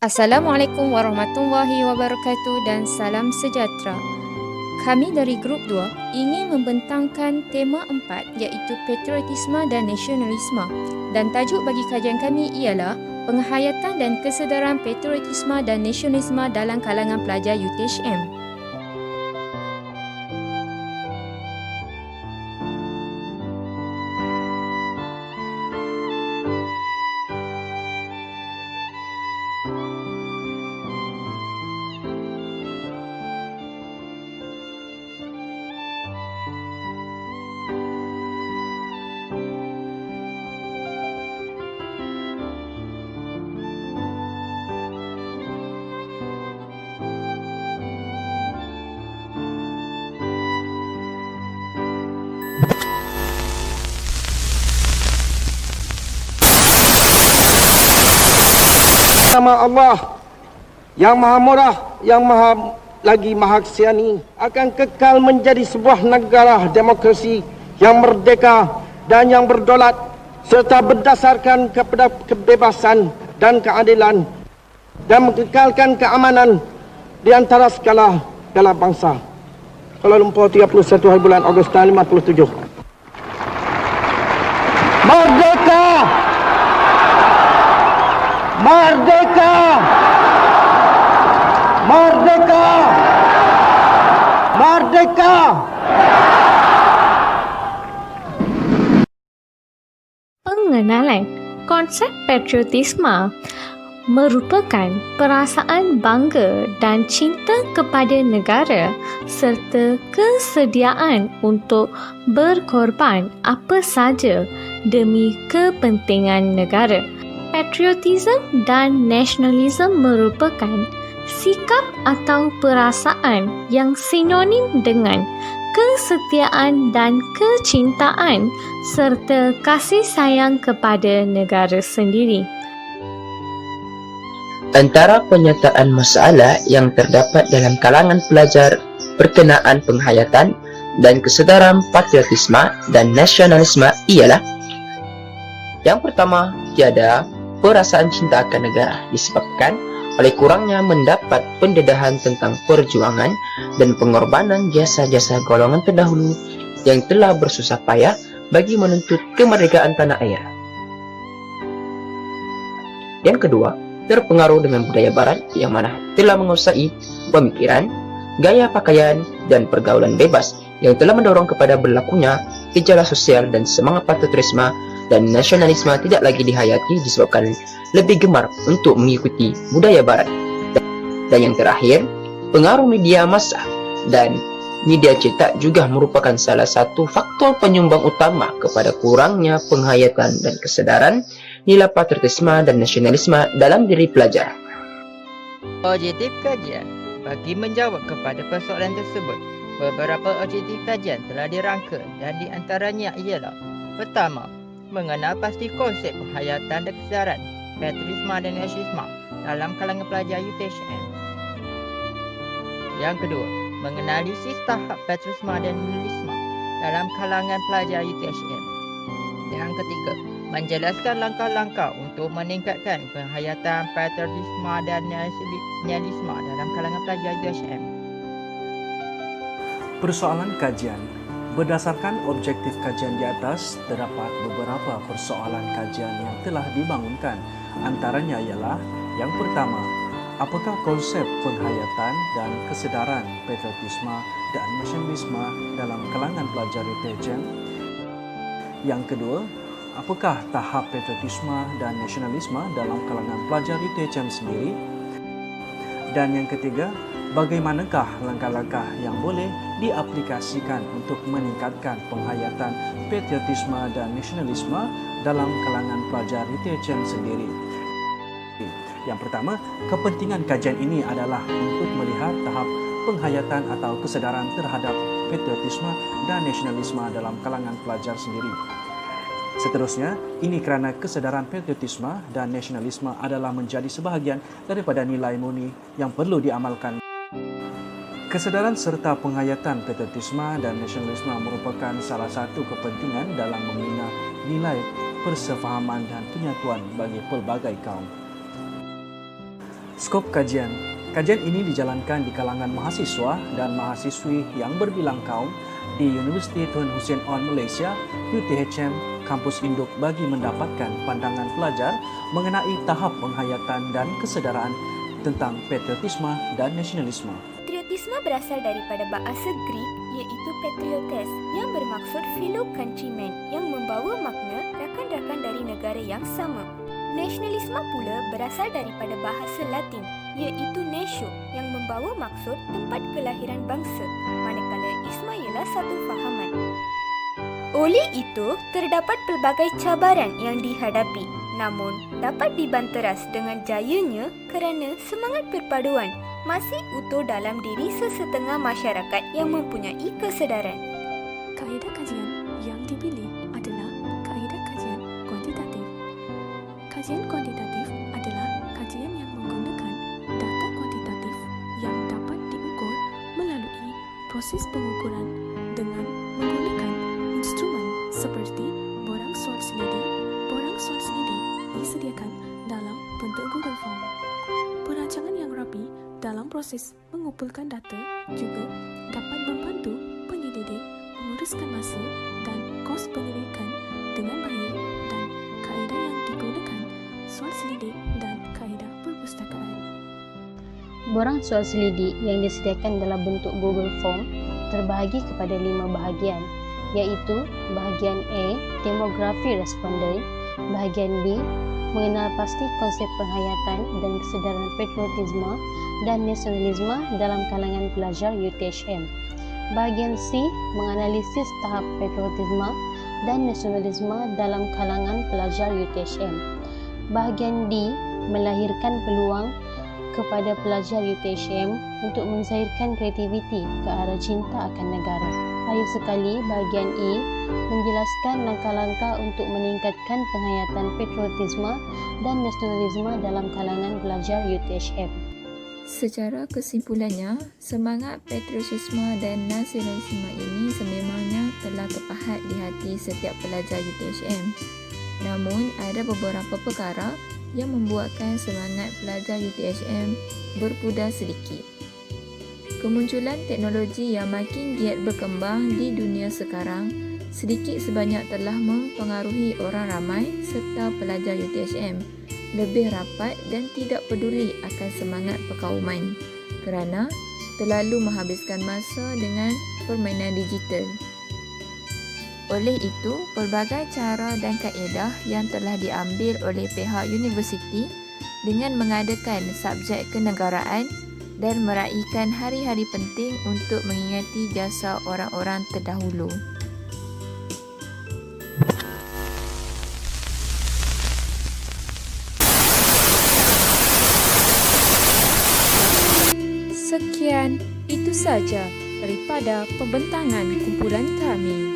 Assalamualaikum warahmatullahi wabarakatuh dan salam sejahtera. Kami dari Grup 2 ingin membentangkan tema 4 iaitu patriotisme dan nasionalisme, dan tajuk bagi kajian kami ialah penghayatan dan kesedaran patriotisme dan nasionalisme dalam kalangan pelajar UTHM. Nama Allah yang maha murah, yang maha kasiani akan kekal menjadi sebuah negara demokrasi yang merdeka dan yang berdaulat serta berdasarkan kepada kebebasan dan keadilan dan mengekalkan keamanan di antara segala bangsa. Kuala Lumpur, 31 hari bulan Ogos tahun 57. Merdeka! Merdeka! Merdeka! Merdeka! Pengenalan konsep patriotisme merupakan perasaan bangga dan cinta kepada negara serta kesediaan untuk berkorban apa saja demi kepentingan negara. Patriotisme dan nasionalisme merupakan sikap atau perasaan yang sinonim dengan kesetiaan dan kecintaan serta kasih sayang kepada negara sendiri. Antara penyataan masalah yang terdapat dalam kalangan pelajar berkenaan penghayatan dan kesedaran patriotisme dan nasionalisme ialah: yang pertama, tiada perasaan cinta akan negara disebabkan oleh kurangnya mendapat pendedahan tentang perjuangan dan pengorbanan jasa-jasa golongan terdahulu yang telah bersusah payah bagi menuntut kemerdekaan tanah air. Yang kedua, terpengaruh dengan budaya barat yang mana telah menguasai pemikiran, gaya pakaian, dan pergaulan bebas yang telah mendorong kepada berlakunya gejala sosial dan semangat patriotisme dan nasionalisme tidak lagi dihayati disebabkan lebih gemar untuk mengikuti budaya barat. Dan yang terakhir, pengaruh media massa dan media cetak juga merupakan salah satu faktor penyumbang utama kepada kurangnya penghayatan dan kesedaran nilai patriotisme dan nasionalisme dalam diri pelajar. Objektif kajian. Bagi menjawab kepada persoalan tersebut, beberapa objektif kajian telah dirangka dan di antaranya ialah: pertama, mengenal pasti konsep penghayatan dan kesedaran patriotisme dan nasionalisme dalam kalangan pelajar UTHM. Yang kedua, mengenali tahap patriotisme dan nasionalisme dalam kalangan pelajar UTHM. Yang ketiga, menjelaskan langkah-langkah untuk meningkatkan penghayatan patriotisme dan nasionalisme dalam kalangan pelajar UTHM. Persoalan kajian. Berdasarkan objektif kajian di atas, terdapat beberapa persoalan kajian yang telah dibangunkan. Antaranya ialah: yang pertama, apakah konsep penghayatan dan kesedaran patriotisme dan nasionalisme dalam kalangan pelajar UTHM? Yang kedua, apakah tahap patriotisme dan nasionalisme dalam kalangan pelajar UTHM sendiri? Dan yang ketiga, bagaimanakah langkah-langkah yang boleh diaplikasikan untuk meningkatkan penghayatan patriotisme dan nasionalisme dalam kalangan pelajar UTHM sendiri? Yang pertama, kepentingan kajian ini adalah untuk melihat tahap penghayatan atau kesedaran terhadap patriotisme dan nasionalisme dalam kalangan pelajar sendiri. Seterusnya, ini kerana kesedaran patriotisme dan nasionalisme adalah menjadi sebahagian daripada nilai murni yang perlu diamalkan. Kesedaran serta penghayatan patriotisme dan nasionalisme merupakan salah satu kepentingan dalam membina nilai persefahaman dan penyatuan bagi pelbagai kaum. Skop kajian. Kajian ini dijalankan di kalangan mahasiswa dan mahasiswi yang berbilang kaum di Universiti Tun Hussein On Malaysia, UTHM, Kampus Induk bagi mendapatkan pandangan pelajar mengenai tahap penghayatan dan kesedaran tentang patriotisme dan nasionalisme. Patriotisme berasal daripada bahasa Greek iaitu patriotes yang bermaksud fellow countrymen yang membawa makna rakan-rakan dari negara yang sama. Nasionalisme pula berasal daripada bahasa Latin iaitu natio yang membawa maksud tempat kelahiran bangsa, manakala isma ialah satu fahaman. Oleh itu, terdapat pelbagai cabaran yang dihadapi, namun dapat dibanteras dengan jayanya kerana semangat perpaduan masih utuh dalam diri sesetengah masyarakat yang mempunyai kesedaran. Kaedah kajian yang dipilih adalah kaedah kajian kuantitatif. Kajian kuantitatif adalah kajian yang menggunakan data kuantitatif yang dapat diukur melalui proses pengukuran dengan menggunakan instrumen seperti borang soal selidik. Borang soal selidik disediakan dalam bentuk Google Form. Perancangan yang rapi dalam proses mengumpulkan data juga dapat membantu penyelidik menguruskan masa dan kos penyelidikan dengan baik, dan kaedah yang digunakan soal selidik dan kaedah perpustakaan. Borang soal selidik yang disediakan dalam bentuk Google Form terbahagi kepada 5 bahagian, iaitu bahagian A, demografi responden, bahagian B, mengenal pasti konsep penghayatan dan kesedaran patriotisme dan nasionalisme dalam kalangan pelajar UTHM. Bahagian C, menganalisis tahap patriotisme dan nasionalisme dalam kalangan pelajar UTHM. Bahagian D, melahirkan peluang kepada pelajar UTHM untuk menzahirkan kreativiti ke arah cinta akan negara. Akhir sekali, bahagian E menjelaskan langkah-langkah untuk meningkatkan penghayatan patriotisme dan nasionalisme dalam kalangan pelajar UTHM. Secara kesimpulannya, semangat patriotisme dan nasionalisme ini sememangnya telah terpahat di hati setiap pelajar UTHM. Namun, ada beberapa perkara yang membuatkan semangat pelajar UTHM berpudar sedikit. Kemunculan teknologi yang makin giat berkembang di dunia sekarang sedikit sebanyak telah mempengaruhi orang ramai serta pelajar UTHM lebih rapat dan tidak peduli akan semangat perkauman kerana terlalu menghabiskan masa dengan permainan digital. Oleh itu, pelbagai cara dan kaedah yang telah diambil oleh pihak universiti dengan mengadakan subjek kenegaraan dan meraihkan hari-hari penting untuk mengingati jasa orang-orang terdahulu. Sekian, itu saja daripada pembentangan kumpulan kami.